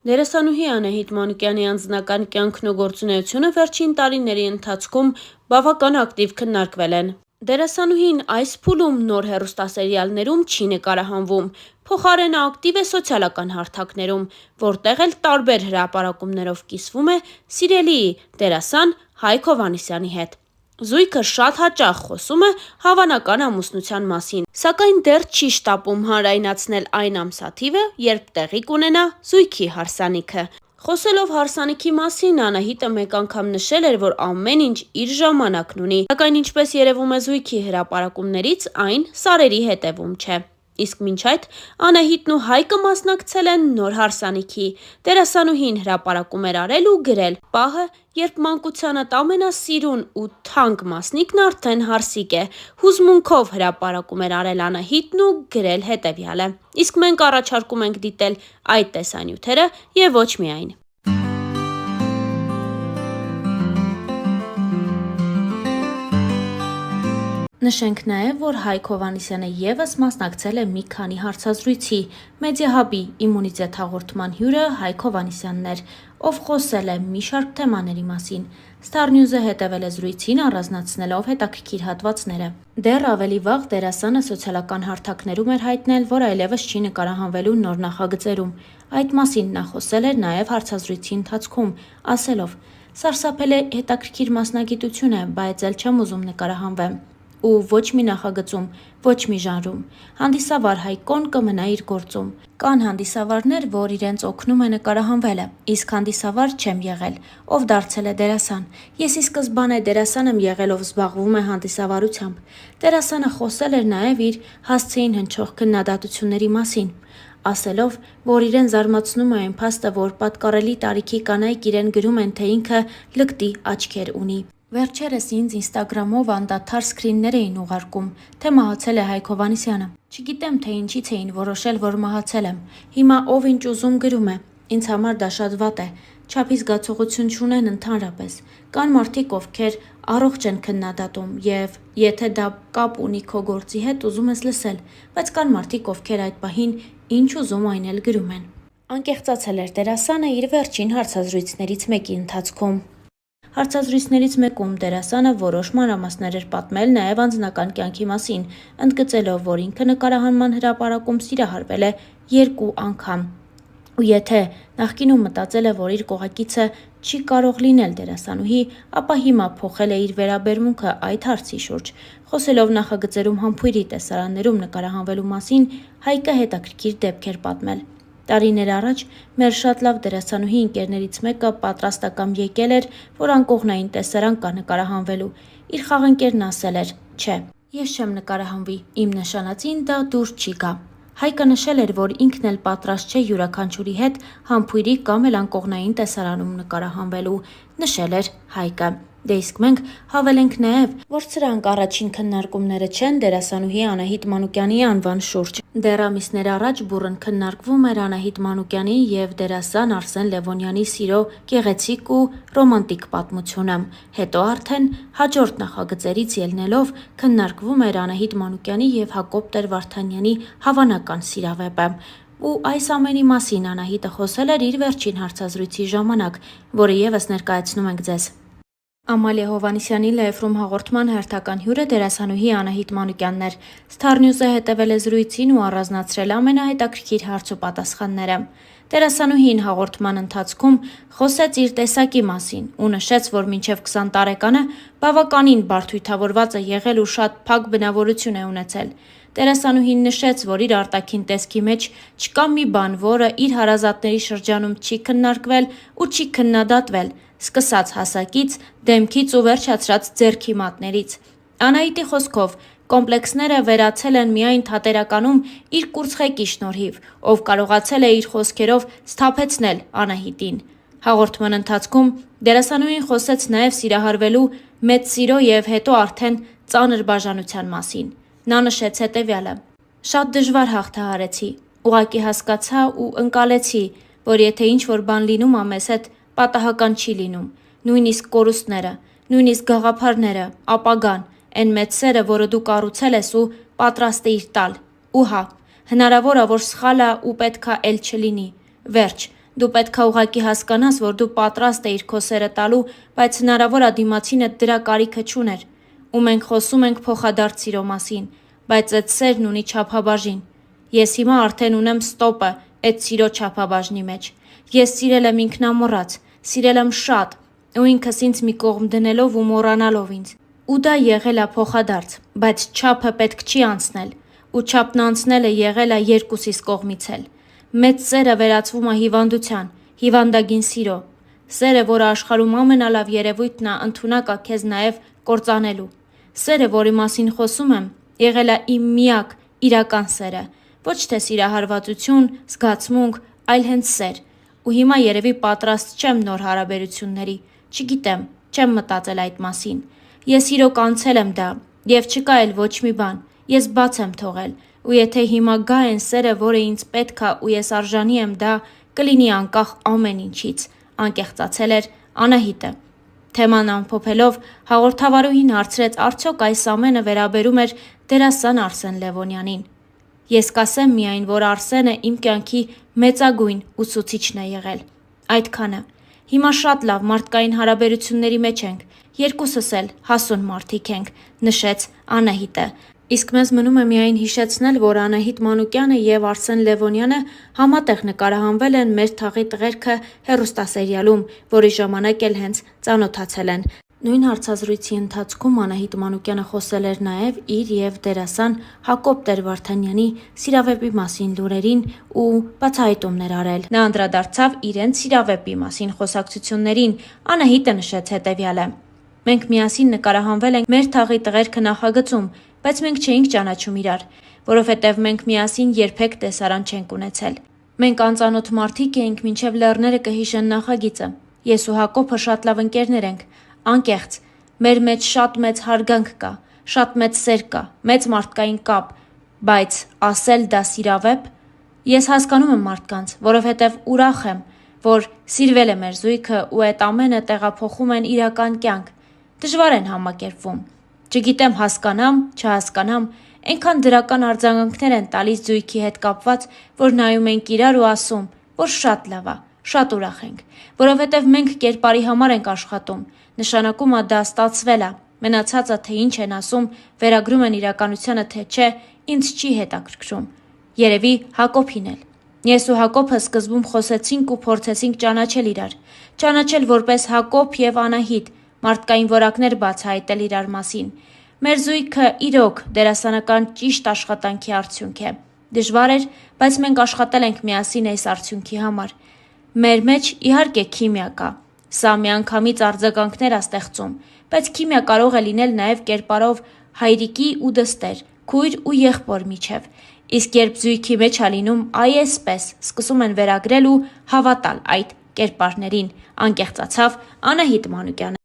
Դերասանուհի Անահիտ Մանուկյանի անձնական կյանքն ու գործունեությունը վերջին տարիների ընթացքում բավական ակտիվ քննարկվել են։ Դերասանուհին այս փուլում նոր հեռուստասերիալներում չի նկարահանվում, փոխարենը ակտիվ է սոցիալական հարթակներում, որտեղ էլ տարբեր հրապարակումներով կիսվում է սիրելիի դերասան Հայկ Հովհաննիսյանի հետ։ Զույգը շատ հաճախ խոսում է հավանական ամուսնության մասին, սակայն դեռ չի շտապում հանրայնացնել այն ամսաթիվը, երբ տեղի կունենա զույգի հարսանիքը։ Խոսելով հարսանիքի մասին, Անահիտը մեկ անգամ նշել էր, որ ամեն ինչ իր ժամանակն ունի, սակայն ինչպես երևում է զույգի հրապարակումներից, այն սարերի հետևում չէ։ Իսկ մինչ այդ Անահիտն ու Հայկը մասնակցել են նոր հարսանիքի։ Դերասանուհին հրապարակում էր արել ու գրել. «Պահը, երբ մանկությանդ ամենասիրուն ու թանկ մասնիկն արդեն հարսիկ է»։ Հուզմունքով հրապարակում էր արել Անահիտն ու գրել հետևյալը. «Իսկ մենք առաջարկում ենք դիտել այդ տեսանյութերը եւ ոչ միայն»։ Նշենք նաև, որ Հայկ Հովհաննիսյանը ևս մասնակցել է մի քանի հարցազրույցի։ Մեդիահաբի իմունիտետ հաղորդման հյուրը Հայկ Հովհաննիսյանն էր, ով խոսել է մի շարք թեմաների մասին։ Star News-ը հետևել է զրույցին, առանձնացնելով հետաքրքիր հատվածները։ Դեռ ավելի վաղ դերասանը սոցիալական հարթակներում էր հայտնել, որ այլևս չի նկարահանվելու նոր նախագծերում։ Այդ մասին նա խոսել էր նաև հարցազրույցի ընթացքում, ասելով. «Սարսափել է հետաքրքիր մասնագիտություն է, բայց էլ չեմ ուզում նկարահանվեմ։ Ու ոչ մի նախագծում, ոչ մի ժանրում։ Հանդիսավար Հայկոն կմնա իր գործում։ Կան հանդիսավարներ, որ իրենց օգնում է նկարահանվելը, իսկ հանդիսավար չեմ եղել, ով դարձել է դերասան։ Ես ի սկզբանե դերասան եմ եղել, ով զբաղվում է հանդիսավարությամբ»։ Դերասանը խոսել էր նաև իր հասցեին հնչող քննադատությունների մասին, ասելով, որ իրեն զարմացնում է այն փաստը, որ պատկառելի տարիքի կանայք իրեն գրում են, թե ինքը լկտի աչքեր ունի։ Վերջերս ինձ ինստագրամով անդադար սքրիններ էին ուղարկում, թե մահացել է Հայկ Հովհաննիսյանը։ Չգիտեմ, թե ինչից էին որոշել, որ մահացել եմ։ Հիմա ով ինչ ուզում գրում է։ Ինձ համար դա շատ վատ է։ Չափի զգացողություն չունեն ընդհանրապես։ Կան մարդիկ, ովքեր առողջ են քննադատում, եւ եթե դա կապ ունի քո գործի հետ, ուզում ես լսել, բայց կան մարդիկ, ովքեր այդ պահին ինչ ուզում այն էլ գրում են։ Անկեղծացել էր դերասանը իր վերջին հարցազրույցներից մեկի ընթացքում։ Հարցազրույցներից մեկում դերասանը որոշ մանրամասներ էր պատմել նաև անձնական կյանքի մասին, ընդգծելով, որ ինքը նկարահանման հրապարակում սիրահարվել է 2 անգամ։ Ու եթե նախկինում մտածել է, որ իր կողակիցը չի կարող լինել դերասանուհի, ապա հիմա փոխել է իր վերաբերմունքը այդ հարցի շուրջ։ Խոսելով նախագծերում համբույրի տեսարաններում նկարահանվելու մասին, Հայկը հետաքրքիր դեպք էր պատմել։ Տարիներ առաջ մեր շատ լավ դերասանուհի ընկերներից մեկը պատրաստակամ եկել էր, որ անկողնային տեսարան կա նկարահանվելու։ Իր խաղընկերն ասել էր. «Չէ, ես չեմ նկարահանվի, իմ նշանածին դա դուր չի գա»։ Հայկը նշել էր, որ ինքն էլ պատրաստ չէ յուրաքանչյուրի հետ համբույրի կամ էլ անկողնային տեսարանում նկարահանվելու, նշել էր Հայկը։ Դե իսկ մենք հավելենք նաև, որ սրանք առաջին քննարկումները չեն դերասանուհի Անահիտ Մանուկյանի անվան շուրջ։ Դեռ ամիսներ առաջ բուռն քննարկվում էր Անահիտ Մանուկյանի և դերասան Արսեն Լևոնյանի սիրո գեղեցիկ ու ռոմանտիկ պատմությունը։ Հետո արդեն հաջորդ նախագծերից ելնելով քննարկվում էր Անահիտ Մանուկյանի և Հակոբ Տեր-Վարդանյանի հավանական սիրավեպը։ Ու այս ամենի մասին Անահիտը խոսել էր իր վերջին հարցազրույցի ժամանակ, որը ևս ներկայացնում ենք ձեզ։ Ամալիա Հովհաննիսյանի Լայֆրում հաղորդման հերթական հյուրը դերասանուհի Անահիտ Մանուկյանն էր։ Star News-ը հետևել է զրույցին ու առանձնացրել ամենահետաքրքիր հարց ու պատասխանները։ Դերասանուհին հաղորդման ընթացքում խոսեց իր տեսակի մասին ու նշեց, որ մինչև 20 տարեկանը բավականին բարդույթավորված է եղել ու շատ փակ բնավորություն է ունեցել։ Դերասանուհին նշեց, որ իր արտաքին տեսքի մեջ չկա մի բան, որը իր հարազատների շրջանում չի քննարկվել ու չի քննադատվել, սկսած հասակից, դեմքից ու վերջացրած ձեռքի մատներից։ Անահիտի խոսքով, կոմպլեքսները վերացել են միայն Թատերականում իր կուրծխեկի շնորհիվ, ով կարողացել է իր խոսքերով սթափեցնել Անահիտին։ Հաղորդման ընթացքում դերասանուհին խոսեց նաև սիրահարվելու մեծ սիրո և հետո արդեն ծանր բաժանության մասին։ Նա նշեց հետևյալը. «Շատ դժվար հաղթահարեցի, ուղղակի հասկացա ու ընկալեցի, որ եթե ինչ-որ բան լինում ա մեզ հետ, պատահական չի լինում, նույնիսկ կորուստները, նույնիսկ գաղափարները, ապագան, էն մեծ սերը, որը դու կառուցել ես ու պատրաստ էիր տալ։ Ու հա, հնարավոր ա, որ սխալ ա ու պետք ա էլ չլինի։ Վերջ, Դու պետք է ուղղակի հասկանաս, որ դու պատրաստ էիր քո սերը տալու, բայց հնարավոր է դիմացինդ դրա կարիքը չուներ։ Ու մենք խոսում ենք փոխադարձ սիրո մասին, բայց այդ սերն ունի չափաբաժին։ Ես հիմա արդեն ունեմ ստոպը այդ սիրո չափաբաժնի մեջ։ Ես սիրել եմ ինքնամոռաց, սիրել եմ շատ, ու ինքս ինձ մի կողմ դնելով ու մոռանալով ինձ։ Ու դա եղել է փոխադարձ, բայց չափը պետք չի անցնել, ու չափն անցնելը եղել է երկուսիս կողմից էլ։ Մեծ սերը վերածվում է հիվանդության, հիվանդագին սիրո։ Սերը, որը աշխարհում ամենալավ երևույթն է, ընդունակ է քեզ նաև կործանելու։ Սերը, որի մասին խոսում եմ, եղել է իմ միակ իրական սերը, ոչ թե սիրահարվածություն, զգացմունք, այլ հենց սեր։ Ու հիմա երևի պատրաստ չեմ նոր հարաբերությունների, չգիտեմ, չեմ մտածել այդ մասին։ Ես իրոք անցել եմ դա, եւ չկա էլ ոչ մի բան, ես բաց եմ թողել, ու եթե հիմա գա այն սերը, որը ինձ պետք է ու ես արժանի եմ դա, կլինի անկախ ամեն ինչից, անկեղծացել էր Անահիտը։ Թեման ամփոփելով հաղորդավարուհին հարցրեց, արդյոք այս ամենը վերաբերում էր դերասան Արսեն Լևոնյանին։ Ես կասեմ միայն, որ Արսենը իմ կյանքի մեծագույն ուսուցիչն է եղել։ Այդքանը։ Հիմա շատ լավ մարդկային հարաբերությունների մեջ ենք, երկուսս էլ հասուն մարդիկ ենք, նշեց Անահիտը։ Իսկ մեզ մնում է միայն հիշեցնել, որ Անահիտ Մանուկյանը եւ Արսեն Լևոնյանը համատեղ նկարահանվել են «Մեր թաղի տղերքը» հեռուստասերիալում, որի ժամանակ էլ հենց ծանոթացել են։ Նույն հարցազրույցի ընթացքում Անահիտ Մանուկյանը խոսել էր նաև իր եւ դերասան Հակոբ Տեր-Վարդանյանի սիրավեպի մասին լուրերին ու բացահայտումներ արել։ Նա անդրադարձավ իրենց սիրավեպի մասին խոսակցություններին։ Անահիտը նշեց հետևյալը. «Մենք միասին նկարահանվել ենք «Մեր թաղի տղերքը» նախագծում, բայց մենք չէինք ճանաչում իրար, որովհետև մենք միասին երբեք տեսարան չենք ունեցել։ Մենք անծանոթ մարդիկ էինք, մինչև լեռները կհիշեն նախագիծը։ Ես ու Հակոբը շատ լավ ընկերներ ենք, անկեղծ, մեր մեջ շատ մեծ հարգանք կա, շատ մեծ սեր կա, մեծ մարդկային կապ, բայց ասել դա սիրավեպ։ Ես հասկանում եմ մարդկանց, որովհետև ուրախ եմ, որ սիրվել է մեր զույգը ու այդ ամենը տեղափոխում են իրական կյանք, դժվար են համակերպվում։ Չգիտեմ հասկանամ, չհասկանամ, այնքան դրական արձագանքներ են տալիս զույգի հետ կապված, որ նայում ենք իրար ու ասում, որ շատ լավ է, շատ ուրախ ենք, որովհետև մենք կերպարի համար ենք աշխատում, նշանակում է դա ստացվել է, մնացածը թե ինչ են ասում, վերագրում են իրականությանը թե չէ, ինձ չի հետաքրքրում։ Երևի Հակոբին էլ։ Ես ու Հակոբը սկզբում խոսեցինք ու փորձեցինք ճանաչել իրար, ճանաչել որպես Հակոբ եւ Անահիտ, մարդկային որակներ բացահայտել իրար մասին։ Մեր զույգը իրոք դերասանական ճիշտ աշխատանքի արդյունք է։ Դժվար էր, բայց մենք աշխատել ենք միասին այս արդյունքի համար։ Մեր մեջ իհարկե քիմիա կա։ Սա միանգամից արձագանքներ է ստեղծում, բայց քիմիա կարող է լինել նաև կերպարով հայրիկի ու դստեր, քույր ու եղբոր միջև։ Իսկ երբ զույգի մեջ է լինում այսպես, սկսում են վերագրել ու հավատալ այդ կերպարներին, անկեղծացավ Անահիտ Մանուկյանը։